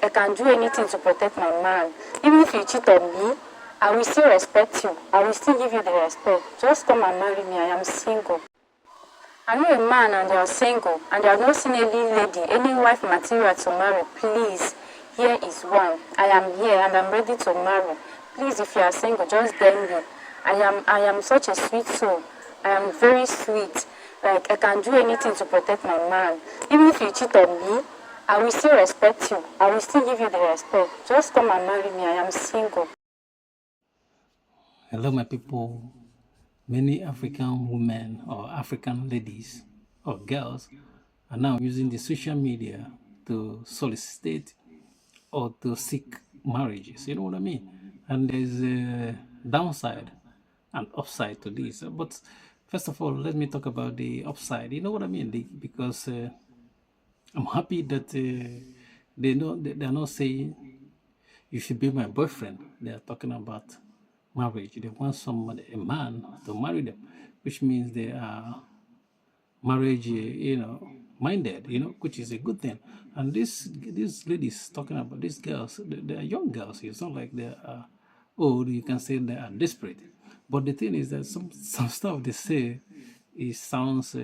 Like, I can do anything to protect my man. Even if you cheat on me, I will still respect you. I will still give you the respect. Just come and marry me. I am single. I know a man and you're single and you have not seen any lady, any wife material to marry. Please, here is one. I am here and I'm ready to marry. Please, if you are single, just tell me. I am such a sweet soul. I am very sweet. Like, I can do anything to protect my man. Even if you cheat on me, I will still respect you. I will still give you the respect. Just come and marry me. I am single. Hello, my people. Many African women or African ladies or girls are now using the social media to solicit or to seek marriages. You know what I mean? And there's a downside and upside to this. But first of all, let me talk about the upside. You know what I mean? Because I'm happy that they're not saying you should be my boyfriend. They are talking about marriage. They want somebody, a man, to marry them, which means they are marriage, minded, which is a good thing. And these ladies talking about these girls, they are young girls. It's not like they are old. You can say they are desperate. But the thing is that some stuff they say, it sounds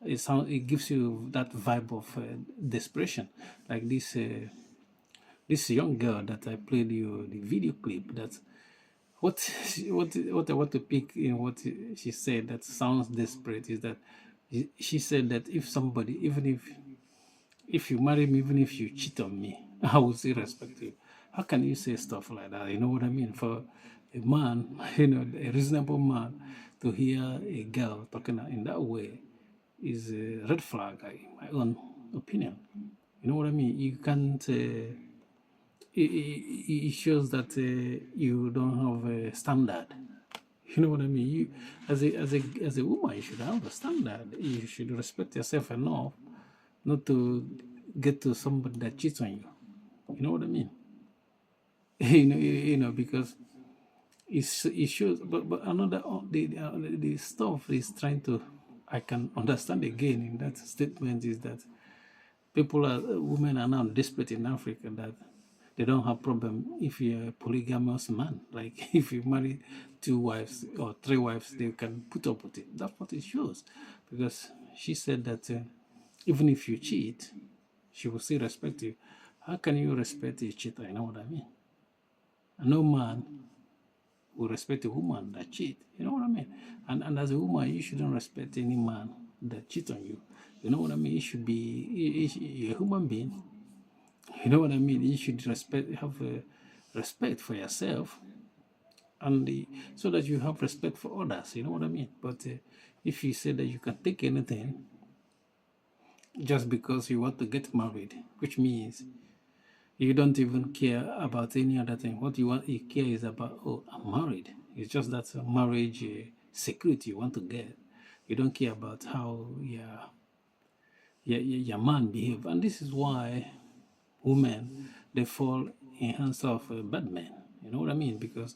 it gives you that vibe of desperation, like this young girl that I played you the video clip. That what I want to pick in what she said that sounds desperate is that she said that if somebody, even if you marry me, even if you cheat on me, I will still respect you. How can you say stuff like that? You know what I mean? For a man, a reasonable man, to hear a girl talking in that way is a red flag, in my own opinion. You know what I mean? You can't. It shows that you don't have a standard. You know what I mean? You, as a woman, you should have a standard. You should respect yourself enough not to get to somebody that cheats on you. You know what I mean? Because it shows. But another the stuff is trying to. I can understand again in that statement is that women are now desperate in Africa that they don't have problem if you're a polygamous man. Like if you marry 2 wives or 3 wives, they can put up with it. That's what it shows, because she said that even if you cheat, she will still respect you. How can you respect a cheater? You know what I mean? No man will respect a woman that cheat. You know what I mean? And as a woman, you shouldn't respect any man that cheat on you. You know what I mean? You should be a human being. You know what I mean? You should have respect for yourself, and so that you have respect for others. You know what I mean? But if you say that you can take anything just because you want to get married, which means you don't even care about any other thing. What you care is about, oh, I'm married. It's just that marriage security you want to get. You don't care about how your man behave. And this is why women, they fall in hands of bad men. You know what I mean? Because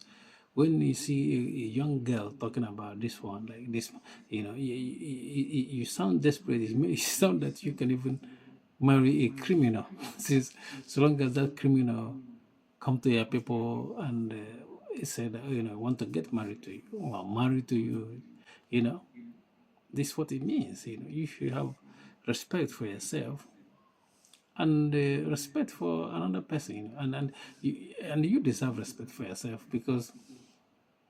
when you see a young girl talking about this one, like this, you sound desperate. It sound that you can even marry a criminal, since so long as that criminal come to your people and say that want to get married to you or married to you, this is what it means. You should have respect for yourself and respect for another person, and you deserve respect for yourself, because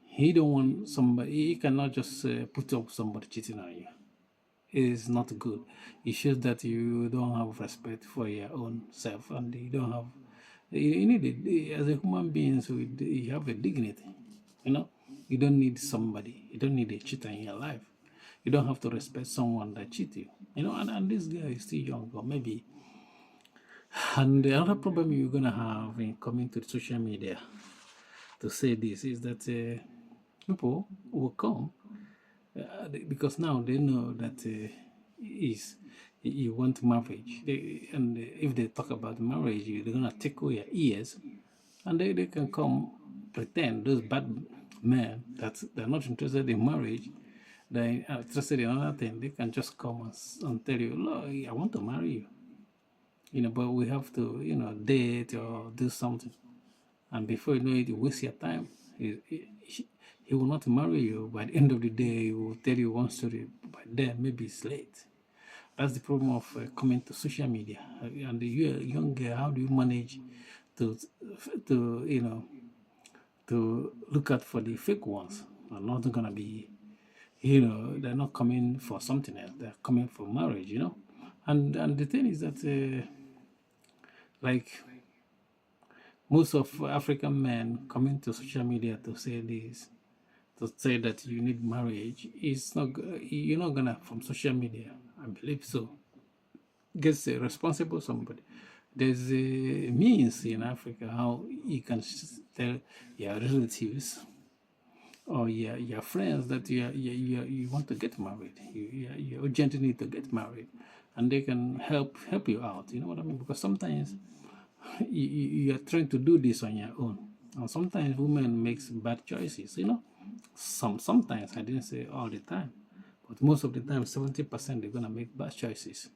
he don't want somebody. He cannot just put up somebody cheating on you. It is not good. It shows that you don't have respect for your own self, and you don't have. You need it as a human being. So you have a dignity. You don't need somebody. You don't need a cheater in your life. You don't have to respect someone that cheat you. And this guy is still young, or maybe. And the other problem you're gonna have in coming to social media to say this is that people will come because now they know that is you want marriage, and if they talk about marriage, they're gonna tickle your ears, and they can come pretend, those bad men that they're not interested in marriage, they're interested in another thing. They can just come and tell you, look, I want to marry you. But we have to, date or do something. And before you know it, you waste your time. He will not marry you. By the end of the day, he will tell you one story. By then, maybe it's late. That's the problem of coming to social media. And you're a young girl, how do you manage to, to you know, to look out for the fake ones? Are not gonna be, they're not coming for something else. They're coming for marriage. And the thing is that, like most of African men coming to social media to say this, to say that you need marriage, is not. You're not gonna from social media. I believe so. Gets a responsible somebody. There's a means in Africa how you can tell your relatives or your friends that you want to get married. You urgently need to get married, and they can help you out. You know what I mean? Because sometimes you are trying to do this on your own, and sometimes women makes bad choices. Sometimes I didn't say all the time, but most of the time, 70% they're gonna make bad choices,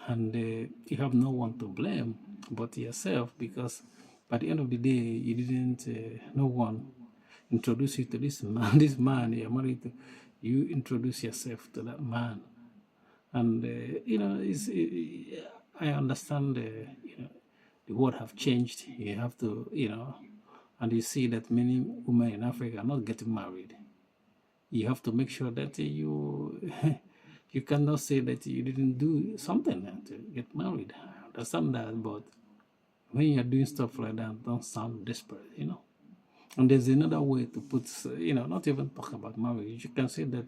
and you have no one to blame but yourself, because by the end of the day you didn't no one introduce you to this man. This man you're married to, you introduce yourself to that man. And I understand the world have changed. You have to, and you see that many women in Africa are not getting married. You have to make sure that you you cannot say that you didn't do something to get married. I understand that, but when you're doing stuff like that, don't sound desperate. And there's another way to put, not even talk about marriage. You can say that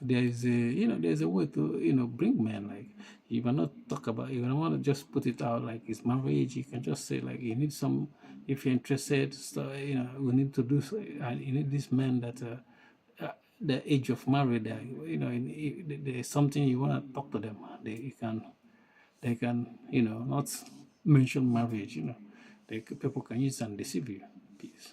there's a way to, bring men. Like, you will not talk about, you don't want to just put it out like it's marriage. You can just say, like, you need some, if you're interested, so, we need to do, and you need this man that, the age of marriage, there's something you want to talk to them. They can, not mention marriage. People can use and deceive you. Peace.